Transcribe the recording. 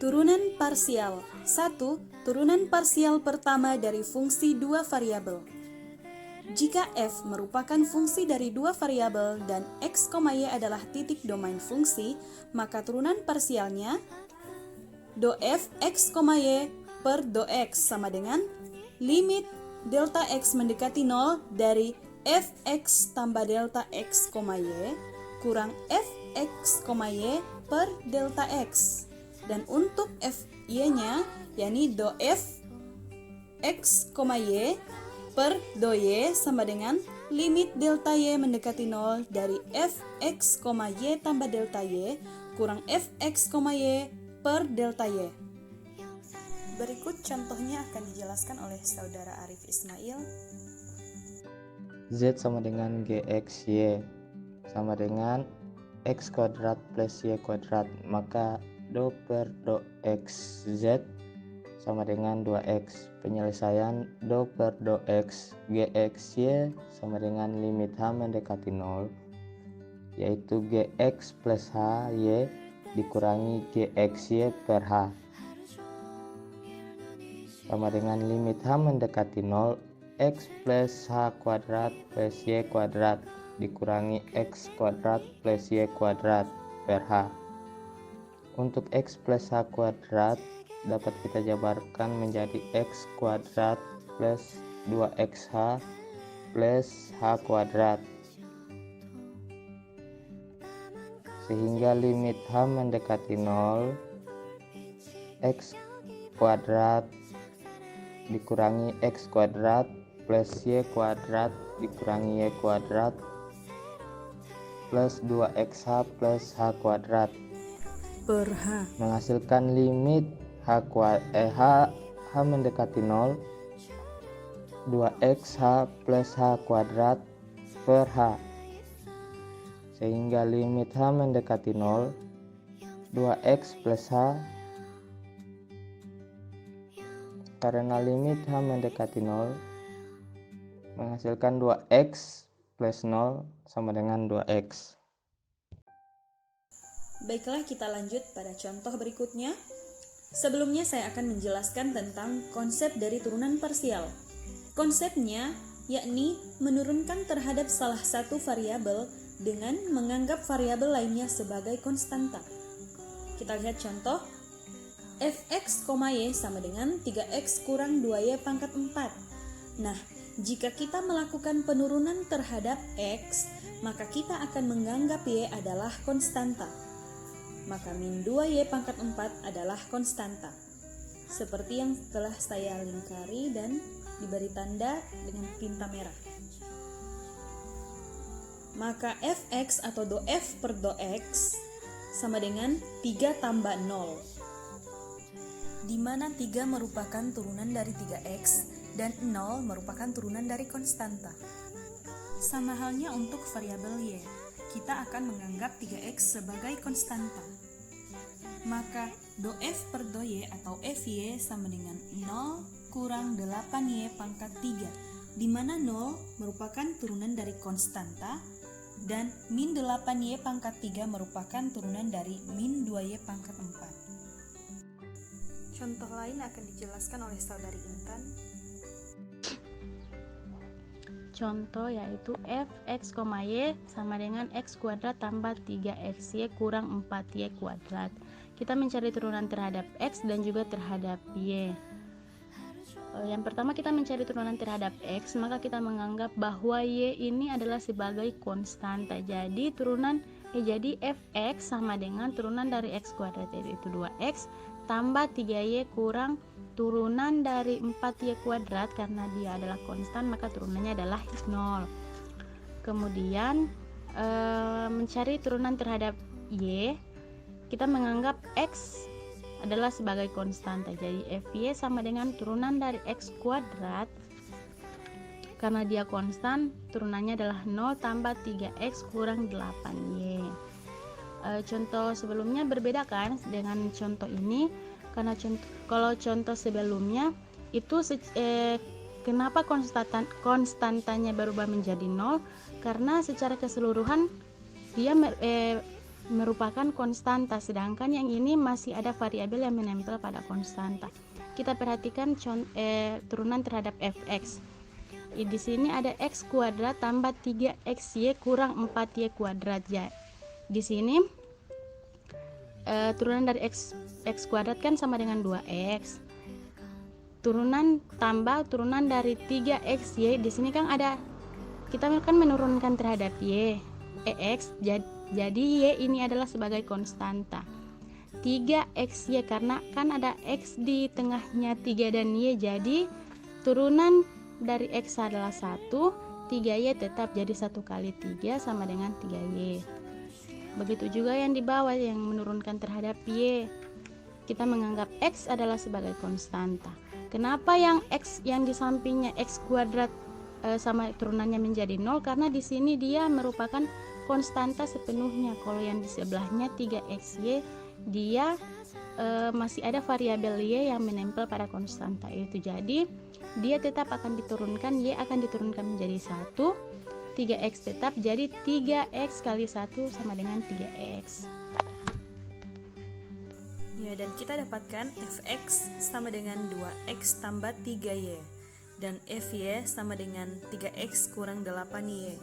Turunan parsial. 1. Turunan parsial pertama dari fungsi dua variabel. Jika f merupakan fungsi dari dua variabel dan x, y adalah titik domain fungsi, maka turunan parsialnya do f x, y per do x sama dengan limit delta x mendekati 0 dari fx tambah delta x, y kurang fx, y per delta x. Dan untuk fy-nya, yakni do f x, y per do y sama dengan limit delta y mendekati 0 dari fx, y tambah delta y kurang fx, y per delta y. Berikut contohnya akan dijelaskan oleh saudara Arif Ismail. Z sama dengan gxy sama dengan x kuadrat plus y kuadrat, maka do per do x z sama dengan 2x. Penyelesaian do per do x gxy sama dengan limit h mendekati 0, yaitu gx plus h y dikurangi gxy per h sama dengan limit h mendekati 0 x plus h kuadrat plus y kuadrat dikurangi x kuadrat plus y kuadrat per h. Untuk x plus h kuadrat dapat kita jabarkan menjadi x kuadrat plus 2xh plus h kuadrat, sehingga limit h mendekati 0 x kuadrat dikurangi x kuadrat plus y kuadrat dikurangi y kuadrat plus 2xh plus h kuadrat Per h menghasilkan limit h mendekati 0 2xh plus h kuadrat per h, sehingga limit h mendekati 0 2x plus h, karena limit h mendekati 0 menghasilkan 2x plus 0 sama dengan 2x. Baiklah, kita lanjut pada contoh berikutnya. Sebelumnya saya akan menjelaskan tentang konsep dari turunan parsial. Konsepnya yakni menurunkan terhadap salah satu variabel dengan menganggap variabel lainnya sebagai konstanta. Kita lihat contoh. Fx, y sama dengan 3x kurang 2y pangkat 4. Nah, jika kita melakukan penurunan terhadap x, maka kita akan menganggap y adalah konstanta. Maka min 2y pangkat 4 adalah konstanta. Seperti yang telah saya lingkari dan diberi tanda dengan tinta merah. Maka fx atau do f per do x sama dengan 3 tambah 0. Di mana 3 merupakan turunan dari 3x dan 0 merupakan turunan dari konstanta. Sama halnya untuk variabel y, kita akan menganggap 3x sebagai konstanta. Maka do f per do y atau fy sama dengan 0 kurang 8y pangkat 3, di mana 0 merupakan turunan dari konstanta dan min 8y pangkat 3 merupakan turunan dari min 2y pangkat 4. Contoh lain akan dijelaskan oleh saudari Intan. Contoh yaitu fx, y sama dengan x kuadrat tambah 3xy kurang 4y kuadrat. Kita mencari turunan terhadap x dan juga terhadap y. Yang pertama kita mencari turunan terhadap x, maka kita menganggap bahwa y ini adalah sebagai konstanta. Jadi jadi fx sama dengan turunan dari x kuadrat, yaitu 2x tambah 3y kurang turunan dari 4y kuadrat. Karena dia adalah konstan, maka turunannya adalah 0. Kemudian mencari turunan terhadap y, kita menganggap x adalah sebagai konstanta. Jadi fy sama dengan turunan dari x kuadrat. Karena dia konstan, turunannya adalah 0 tambah 3x kurang 8y. Contoh sebelumnya berbeda kan dengan contoh ini, karena kalau contoh sebelumnya itu kenapa konstantanya berubah menjadi 0? Karena secara keseluruhan dia merupakan konstanta, sedangkan yang ini masih ada variabel yang menempel pada konstanta. Kita perhatikan turunan terhadap fx. Di sini ada x kuadrat tambah 3xy kurang 4y kuadrat. Ya, di sini turunan dari x kuadrat kan sama dengan 2x. Turunan tambah turunan dari 3xy, di sini kan ada, kita kan menurunkan terhadap y, x, jadi y ini adalah sebagai konstanta. 3xy karena kan ada x di tengahnya 3 dan y, jadi turunan dari x adalah 1, 3y tetap jadi 1 kali 3 sama dengan 3y. Begitu juga yang di bawah yang menurunkan terhadap y, kita menganggap x adalah sebagai konstanta. Kenapa yang x yang di sampingnya x kuadrat sama turunannya menjadi 0? Karena di sini dia merupakan konstanta sepenuhnya. Kalau yang di sebelahnya 3xy, dia masih ada variabel y yang menempel pada konstanta itu. Jadi dia tetap akan diturunkan, y akan diturunkan menjadi 1, 3x tetap jadi 3x kali 1 sama dengan 3x. Ya, dan kita dapatkan fx sama dengan 2x tambah 3y dan fy sama dengan 3x kurang 8y.